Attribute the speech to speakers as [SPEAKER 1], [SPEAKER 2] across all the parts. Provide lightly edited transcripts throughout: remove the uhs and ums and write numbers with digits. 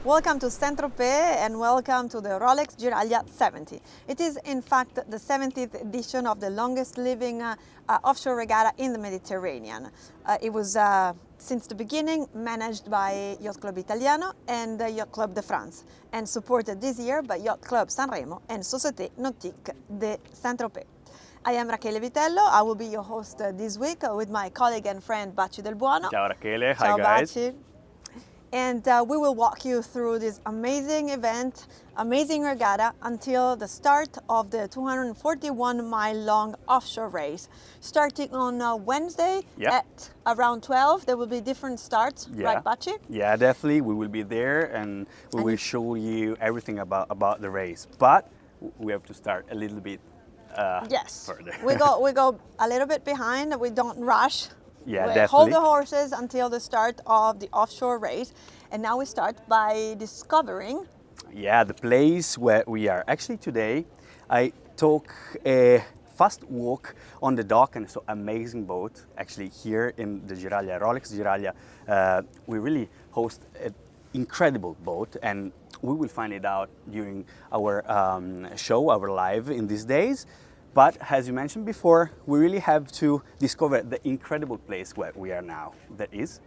[SPEAKER 1] Welcome to Saint-Tropez and welcome to the Rolex Giraglia 70. It is in fact the 70th edition of the longest living offshore regatta in the Mediterranean. It was since the beginning managed by Yacht Club Italiano and Yacht Club de France and supported this year by Yacht Club Sanremo and Société Nautique de Saint-Tropez. I am Rachele Vitello. I will be your host this week with my colleague and friend Baci Del Buono.
[SPEAKER 2] Ciao Rachele, hi
[SPEAKER 1] Ciao,
[SPEAKER 2] guys.
[SPEAKER 1] Baci. And we will walk you through this amazing event, amazing regatta, until the start of the 241-mile-long offshore race. Starting on Wednesday at around 12, there will be different starts, right, Baci?
[SPEAKER 2] Yeah, definitely. We will be there and we will show you everything about the race. But we have to start a little bit further.
[SPEAKER 1] we go a little bit behind. We don't rush.
[SPEAKER 2] Yeah,
[SPEAKER 1] we
[SPEAKER 2] definitely.
[SPEAKER 1] hold the horses until the start of the offshore race. And now we start by discovering
[SPEAKER 2] the place where we are. Actually today I took a fast walk on the dock and it's an amazing boat actually here in the Giraglia, Rolex Giraglia. We really host an incredible boat and we will find it out during our show, our live in these days. But as you mentioned before, we really have to discover the incredible place where we are now. That is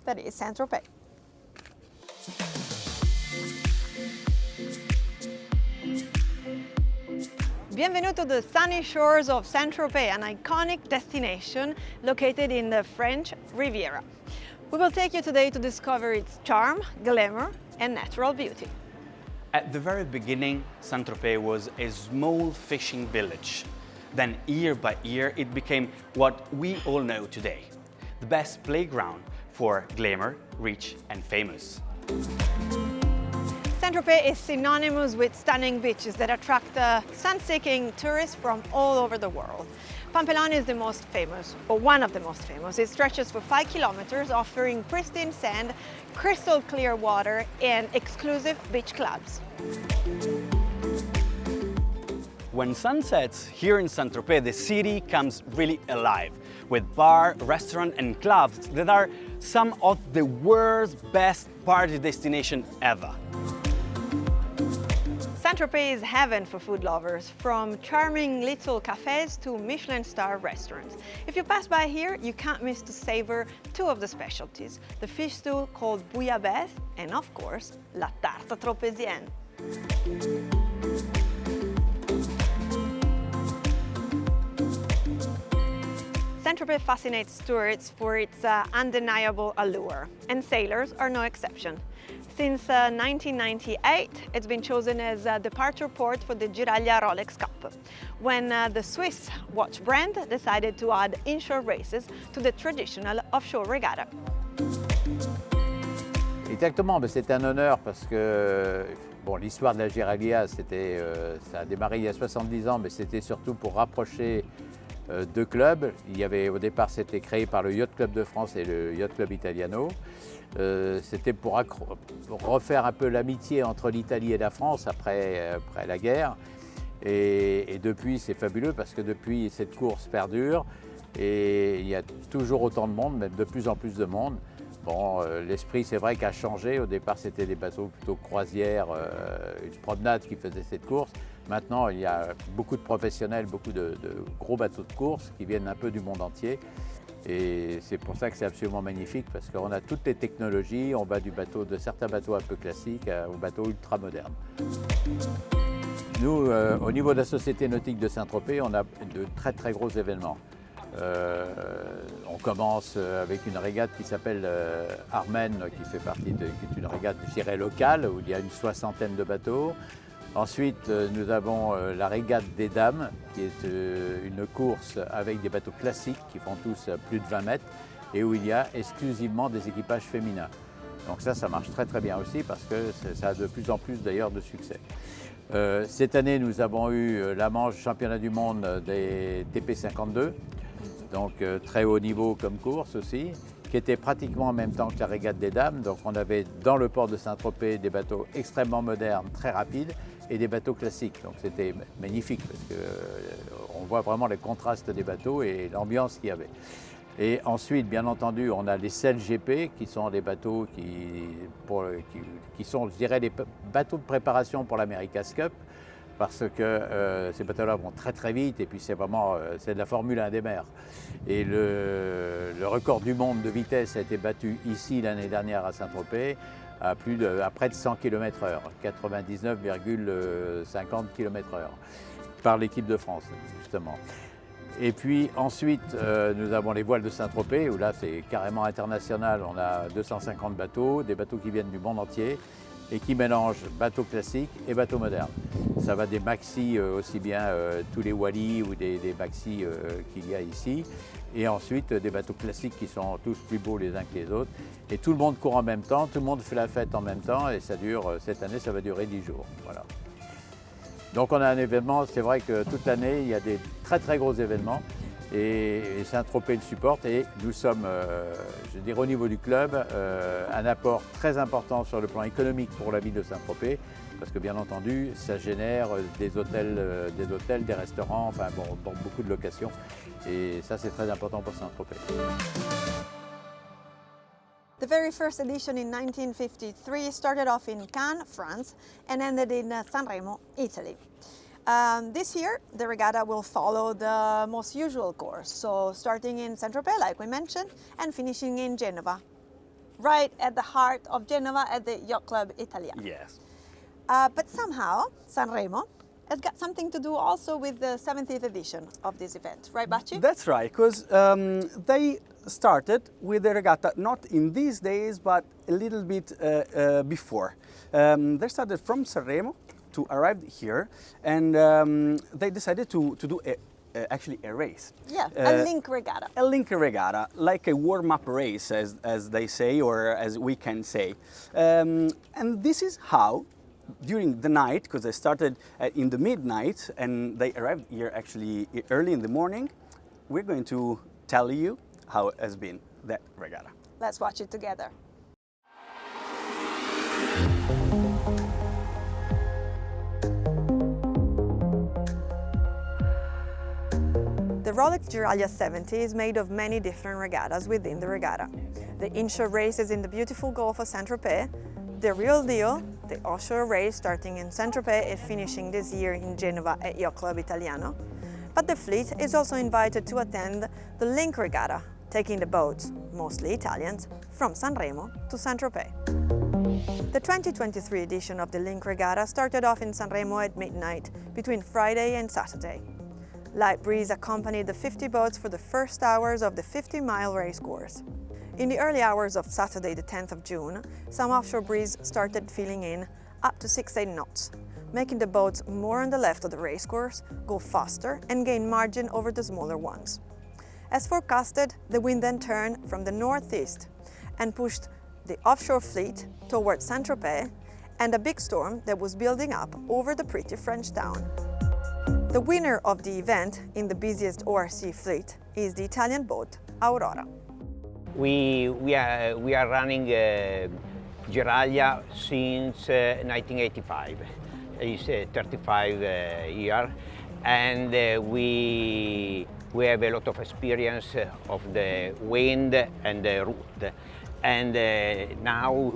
[SPEAKER 1] Saint-Tropez. Bienvenue to the sunny shores of Saint-Tropez, an iconic destination located in the French Riviera. We will take you today to discover its charm, glamour, and natural beauty.
[SPEAKER 2] At the very beginning, Saint-Tropez was a small fishing village. Then year by year, it became what we all know today, the best playground for glamour, rich and famous.
[SPEAKER 1] Saint-Tropez is synonymous with stunning beaches that attract sun-seeking tourists from all over the world. Pampelonne is the most famous, or one of the most famous. It stretches for 5 kilometers, offering pristine sand, crystal clear water, and exclusive beach clubs.
[SPEAKER 2] When sun sets here in Saint-Tropez, the city comes really alive with bar, restaurant and clubs that are some of the world's best party destination ever.
[SPEAKER 1] Saint-Tropez is heaven for food lovers, from charming little cafes to Michelin star restaurants. If you pass by here, you can't miss to savor two of the specialties, the fish stew called bouillabaisse and of course, la tarte tropézienne. Saint-Tropez fascinates tourists for its undeniable allure, and sailors are no exception. Since 1998, it's been chosen as a departure port for the Giraglia Rolex Cup, when the Swiss watch brand decided to add inshore races to the traditional offshore regatta.
[SPEAKER 3] Exactement, mais c'est un honneur parce que bon, l'histoire de la Giraglia, ça a démarré il y a 70 ans, mais c'était surtout pour rapprocher deux clubs. Il y avait, au départ, c'était créé par le Yacht Club de France et le Yacht Club Italiano. C'était pour refaire un peu l'amitié entre l'Italie et la France après la guerre. Et depuis, c'est fabuleux parce que depuis, cette course perdure et il y a toujours autant de monde, même de plus en plus de monde. Bon, l'esprit, c'est vrai, qu'a changé. Au départ, c'était des bateaux plutôt croisières, une promenade qui faisait cette course. Maintenant, il y a beaucoup de professionnels, beaucoup de gros bateaux de course qui viennent un peu du monde entier. Et c'est pour ça que c'est absolument magnifique, parce qu'on a toutes les technologies, on va de certains bateaux un peu classiques aux bateaux ultra modernes. Nous, au niveau de la Société Nautique de Saint-Tropez, on a de très très gros événements. On commence avec une régate qui s'appelle Armen, qui est une régate, je dirais, locale, où il y a une 60aine de bateaux. Ensuite, nous avons la régate des dames, qui est une course avec des bateaux classiques qui font tous plus de 20 mètres et où il y a exclusivement des équipages féminins. Donc ça marche très très bien aussi parce que ça a de plus en plus d'ailleurs de succès. Cette année, nous avons eu la manche championnat du monde des TP52, donc très haut niveau comme course aussi, qui était pratiquement en même temps que la régate des dames. Donc on avait dans le port de Saint-Tropez des bateaux extrêmement modernes, très rapides, et des bateaux classiques. Donc c'était magnifique parce qu'on voit vraiment les contrastes des bateaux et l'ambiance qu'il y avait. Et ensuite, bien entendu, on a les CLGP, qui sont des bateaux qui sont, je dirais, des bateaux de préparation pour l'America's Cup, parce que ces bateaux-là vont très très vite, et puis c'est vraiment c'est de la Formule 1 des mers. Et le record du monde de vitesse a été battu ici l'année dernière à Saint-Tropez, à près de 100 km/h, 99,50 km/h, par l'équipe de France, justement. Et puis ensuite, nous avons les voiles de Saint-Tropez, où là c'est carrément international. On a 250 bateaux, des bateaux qui viennent du monde entier et qui mélangent bateaux classiques et bateaux modernes. Ça va des maxis, aussi bien tous les Wally ou des maxis qu'il y a ici. Et ensuite des bateaux classiques qui sont tous plus beaux les uns que les autres. Et tout le monde court en même temps, tout le monde fait la fête en même temps, et ça dure, cette année ça va durer 10 jours. Voilà. Donc on a un événement, c'est vrai que toute l'année, il y a des très très gros événements et Saint-Tropez le supporte, et nous sommes, je dirais au niveau du club, un apport très important sur le plan économique pour la ville de Saint-Tropez, parce que bien entendu, ça génère des hôtels, des restaurants, enfin bon, beaucoup de locations, et ça c'est très important pour Saint-Tropez.
[SPEAKER 1] The very first edition in 1953 started off in Cannes, France, and ended in Sanremo, Italy. This year, the regatta will follow the most usual course, so starting in Saint-Tropez, like we mentioned, and finishing in Genova, right at the heart of Genova at the Yacht Club Italiano.
[SPEAKER 2] Yes.
[SPEAKER 1] But somehow, Sanremo has got something to do also with the 70th edition of this event, right, Bacci?
[SPEAKER 2] That's right, because they started with the regatta not in these days, but a little bit before. They started from Sanremo to arrive here, and they decided to do actually a race.
[SPEAKER 1] Yeah, a link regatta.
[SPEAKER 2] A link regatta, like a warm-up race, as they say, or as we can say. And this is how, during the night, because they started in the midnight and they arrived here actually early in the morning, we're going to tell you how it has been, that regatta.
[SPEAKER 1] Let's watch it together. The Rolex Giraglia 70 is made of many different regattas within the regatta. The inshore races in the beautiful Gulf of Saint-Tropez, the real deal, the offshore race starting in Saint-Tropez and finishing this year in Genova at Yacht Club Italiano. But the fleet is also invited to attend the Link Regatta, taking the boats, mostly Italians, from Sanremo to Saint-Tropez. The 2023 edition of the Link Regatta started off in Sanremo at midnight, between Friday and Saturday. Light breeze accompanied the 50 boats for the first hours of the 50-mile race course. In the early hours of Saturday, the 10th of June, some offshore breeze started filling in up to 6-8 knots, making the boats more on the left of the race course go faster and gain margin over the smaller ones. As forecasted, the wind then turned from the northeast and pushed the offshore fleet towards Saint-Tropez and a big storm that was building up over the pretty French town. The winner of the event in the busiest ORC fleet is the Italian boat Aurora.
[SPEAKER 4] We are running Giraglia since 1985. It's 35 years, and we have a lot of experience of the wind and the route. And now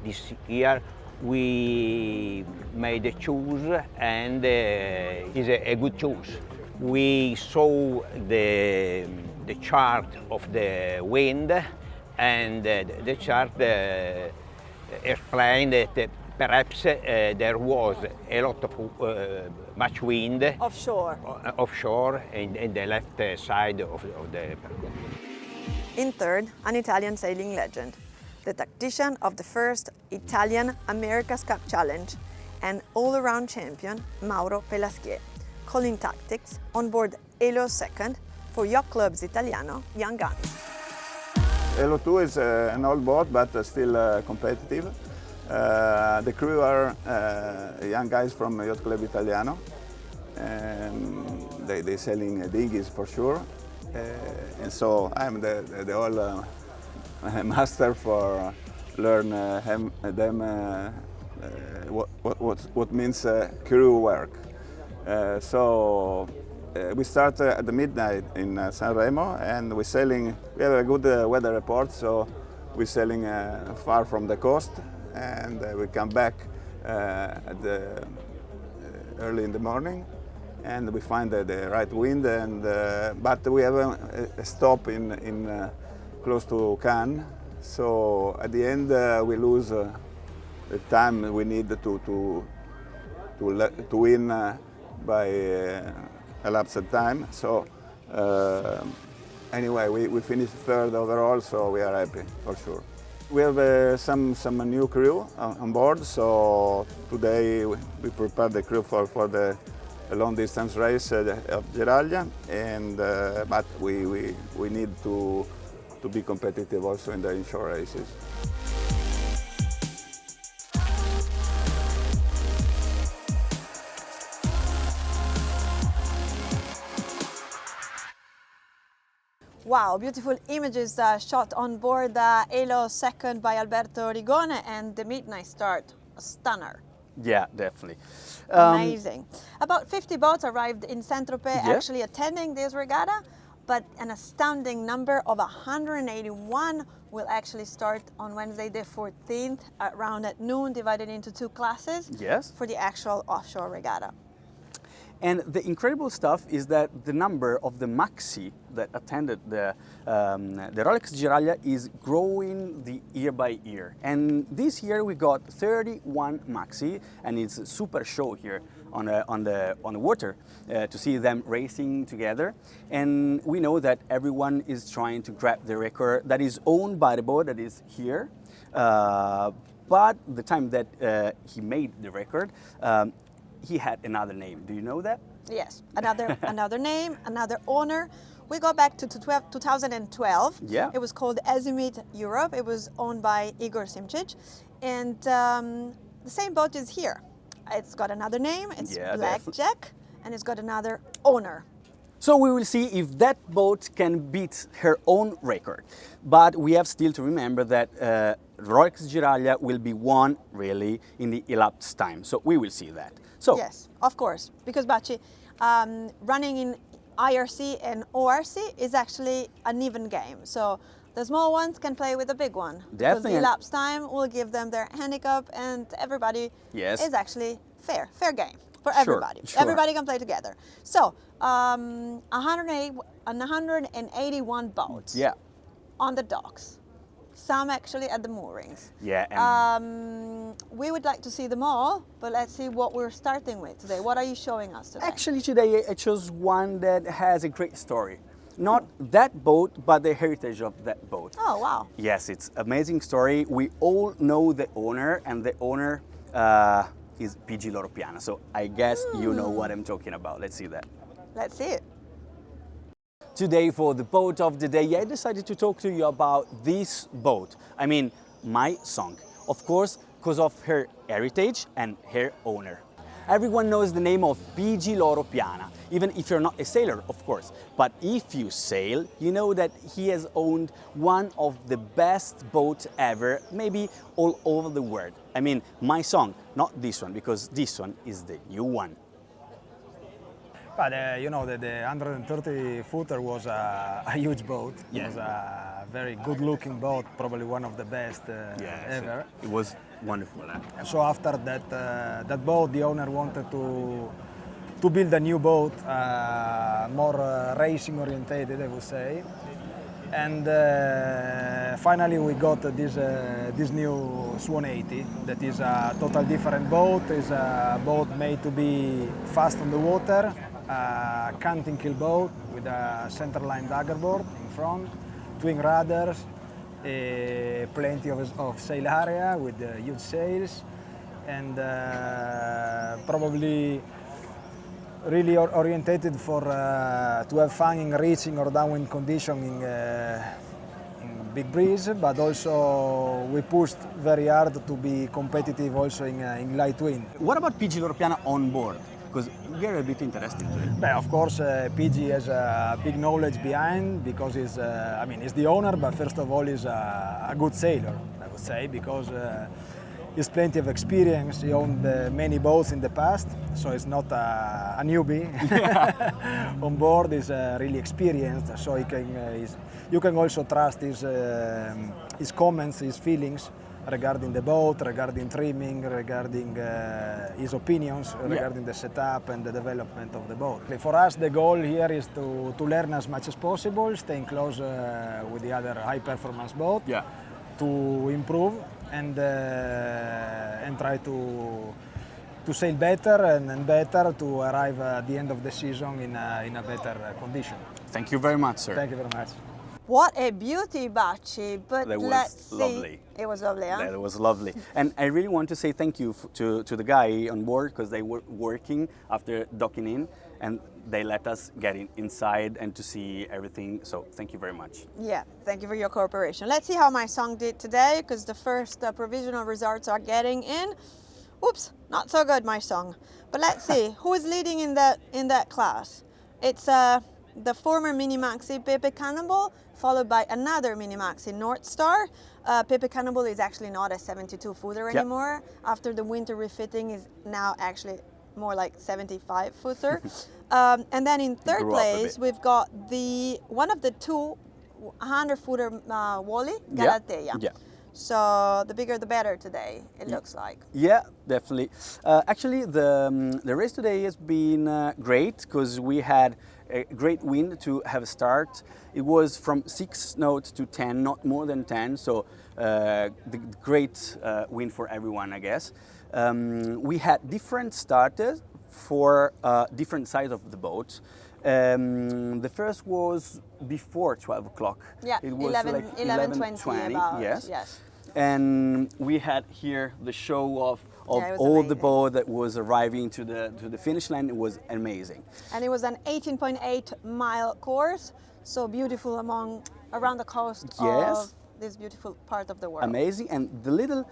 [SPEAKER 4] this year we made a choose, and it's a good choose. We saw the chart of the wind, and the chart explained that perhaps there was a lot of much wind offshore in the left side of the pergola.
[SPEAKER 1] In third, an Italian sailing legend, the tactician of the first Italian America's Cup Challenge and all-around champion Mauro Pelasquier, calling tactics on board Elo II for Yacht Club's Italiano Young Guns.
[SPEAKER 5] Elo 2 is an old boat, but still competitive. The crew are young guys from Yacht Club Italiano, and they're selling dinghies for sure. And so I'm the old master for learn them what means crew work. So we start at the midnight in Sanremo, and we're sailing. We have a good weather report, so we're sailing far from the coast, and we come back early in the morning, and we find the right wind. And but we have a stop in close to Cannes, so at the end we lose the time we need to win by elapsed time. So anyway, we finished third overall, so we are happy for sure. We have some new crew on board, so today we prepared the crew for the long distance race of Giraglia, and but we need to be competitive also in the inshore races.
[SPEAKER 1] Wow, beautiful images shot on board the Elo second by Alberto Rigone, and the midnight start, a stunner.
[SPEAKER 2] Yeah, definitely.
[SPEAKER 1] Amazing. About 50 boats arrived in Saint-Tropez
[SPEAKER 2] Yeah.
[SPEAKER 1] actually attending this regatta, but an astounding number of 181 will actually start on Wednesday the 14th around at noon, divided into two classes
[SPEAKER 2] Yes.
[SPEAKER 1] for the actual offshore regatta.
[SPEAKER 2] And the incredible stuff is that the number of the maxi that attended the Rolex Giraglia is growing year by year. And this year we got 31 maxi, and it's a super show here on the water to see them racing together. And we know that everyone is trying to grab the record that is owned by the boat that is here. But the time that he made the record, he had another name. Do you know that?
[SPEAKER 1] Yes, another name, another owner. We go back to 2012.
[SPEAKER 2] Yeah.
[SPEAKER 1] It was called Azimut Europe. It was owned by Igor Simčić, and the same boat is here. It's got another name. It's
[SPEAKER 2] Yeah,
[SPEAKER 1] Blackjack, and it's got another owner.
[SPEAKER 2] So we will see if that boat can beat her own record. But we have still to remember that Rolex Giraglia will be won really in the elapsed time. So we will see that. So
[SPEAKER 1] Yes, of course, because Bacci, running in IRC and ORC is actually an even game. So the small ones can play with the big one. Because
[SPEAKER 2] Definitely.
[SPEAKER 1] the elapsed time will give them their handicap, and everybody
[SPEAKER 2] Yes.
[SPEAKER 1] is actually fair game for
[SPEAKER 2] Sure,
[SPEAKER 1] everybody.
[SPEAKER 2] sure.
[SPEAKER 1] Everybody can play together. So 181 boats
[SPEAKER 2] yeah,
[SPEAKER 1] on the docks, some actually at the moorings.
[SPEAKER 2] yeah. And
[SPEAKER 1] We would like to see them all, but let's see what we're starting with today. What are you showing us today?
[SPEAKER 2] actually today I chose one that has a great story. Not that boat, but the heritage of that boat.
[SPEAKER 1] Oh, wow.
[SPEAKER 2] Yes, it's amazing story. We all know the owner, and the owner is PG Loro Piana. So I guess you know what I'm talking about. Let's see that.
[SPEAKER 1] Let's see it.
[SPEAKER 2] Today for the boat of the day, I decided to talk to you about this boat. I mean, my song. Of course, because of her heritage and her owner. Everyone knows the name of PG Loro Piana, even if you're not a sailor, of course. But if you sail, you know that he has owned one of the best boats ever, maybe all over the world. I mean, my song, not this one, because this one is the new one.
[SPEAKER 6] But you know, the 130 footer was a huge boat.
[SPEAKER 2] Yeah.
[SPEAKER 6] It was a very good looking boat, probably one of the best ever.
[SPEAKER 2] It was wonderful.
[SPEAKER 6] So after that boat, the owner wanted to build a new boat, more racing orientated, I would say. And finally we got this new Swan 80 that is a total different boat. It's a boat made to be fast on the water, a canting kill boat with a centerline daggerboard in front, twin rudders, plenty of sail area with huge sails, and probably really orientated for to have fun in reaching or downwind condition in big breeze, but also we pushed very hard to be competitive also in light wind.
[SPEAKER 2] What about PG Loro Piana on board? Because we are a bit interested to it.
[SPEAKER 6] But of course, PG has a big knowledge behind because he's, he's the owner, but first of all, he's a good sailor, I would say, because He's plenty of experience. He owned many boats in the past, so he's not a newbie. On board, he's really experienced, so you can also trust his comments, his feelings regarding the boat, regarding trimming, regarding his opinions, regarding the setup and the development of the boat. For us, the goal here is to learn as much as possible, staying close with the other high-performance boat, to improve and try to sail better and better to arrive at the end of the season in a better condition.
[SPEAKER 2] Thank you very much, sir.
[SPEAKER 6] Thank you very much.
[SPEAKER 1] What a beauty, Bacci. But
[SPEAKER 2] That was
[SPEAKER 1] let's
[SPEAKER 2] lovely.
[SPEAKER 1] see. It was lovely, huh?
[SPEAKER 2] That was lovely. And I really want to say thank you to the guy on board, because they were working after docking in and they let us get inside and to see everything. So thank you very much.
[SPEAKER 1] Yeah, thank you for your cooperation. Let's see how my song did today, because the first provisional results are getting in. Oops, not so good, my song. But let's see who is leading in that class. It's the former Mini Maxi Pepe Cannonball, followed by another Mini Maxi North Star. Pepe Cannonball is actually not a 72 footer anymore. After the winter refitting, is now actually more like 75 footer. And then in third place, we've got one of the two 100 footer Wally Galatea.
[SPEAKER 2] Yeah.
[SPEAKER 1] So the bigger the better today, it looks like.
[SPEAKER 2] Yeah, definitely. Actually, the race today has been great, because we had a great wind to have a start. It was from 6 knots to 10, not more than 10, so the great wind for everyone, I guess. We had different starters for different sides of the boat. The first was before 12 o'clock.
[SPEAKER 1] Yeah,
[SPEAKER 2] it was
[SPEAKER 1] 11:20 about.
[SPEAKER 2] Yes. And we had here the show of all
[SPEAKER 1] amazing.
[SPEAKER 2] the boat that was arriving to the finish line. It was amazing.
[SPEAKER 1] And it was an 18.8 mile course, so beautiful around the coast of this beautiful part of the world.
[SPEAKER 2] Amazing. And the little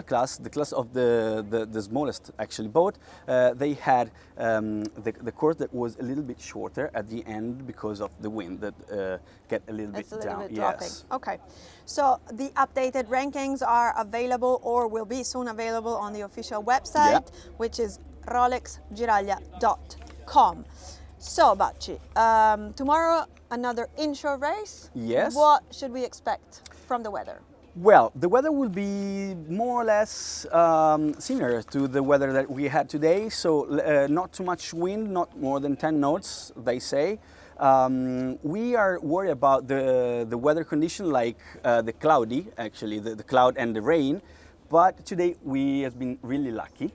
[SPEAKER 2] class, the class of the smallest actually boat, they had the course that was a little bit shorter at the end because of the wind that get a little bit down.
[SPEAKER 1] Yes. Okay. So the updated rankings are available, or will be soon available, on the official website, which is rolexgiraglia.com. So, Bacci, tomorrow another inshore race.
[SPEAKER 2] Yes.
[SPEAKER 1] What should we expect from the weather?
[SPEAKER 2] Well, the weather will be more or less similar to the weather that we had today. So not too much wind, not more than 10 knots, they say. We are worried about the weather condition, like the cloudy, actually, the cloud and the rain. But today we have been really lucky.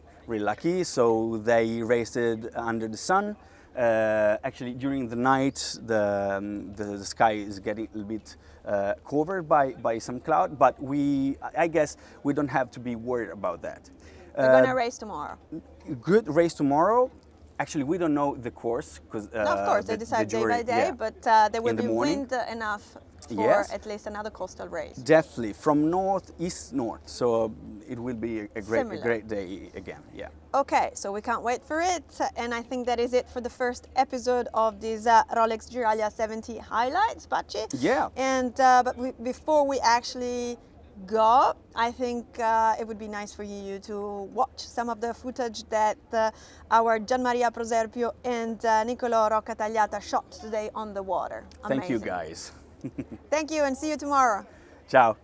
[SPEAKER 2] So they raced under the sun. Actually, during the night, the sky is getting a little bit covered by some cloud, but I guess we don't have to be worried about that.
[SPEAKER 1] We're going to race tomorrow.
[SPEAKER 2] Good race tomorrow. Actually, we don't know the course, because
[SPEAKER 1] no, of course, they decide day by day, but there will be wind enough for at least another coastal race.
[SPEAKER 2] Definitely, from north-east north, so it will be a great day again. Yeah.
[SPEAKER 1] Okay, so we can't wait for it, and I think that is it for the first episode of this Rolex Giraglia 70 highlights, Bacci.
[SPEAKER 2] Yeah.
[SPEAKER 1] And before we actually go, I think it would be nice for you to watch some of the footage that our Gianmaria Proserpio and Niccolò Roccatagliata shot today on the water. Amazing.
[SPEAKER 2] Thank you, guys.
[SPEAKER 1] Thank you, and see you tomorrow.
[SPEAKER 2] Ciao.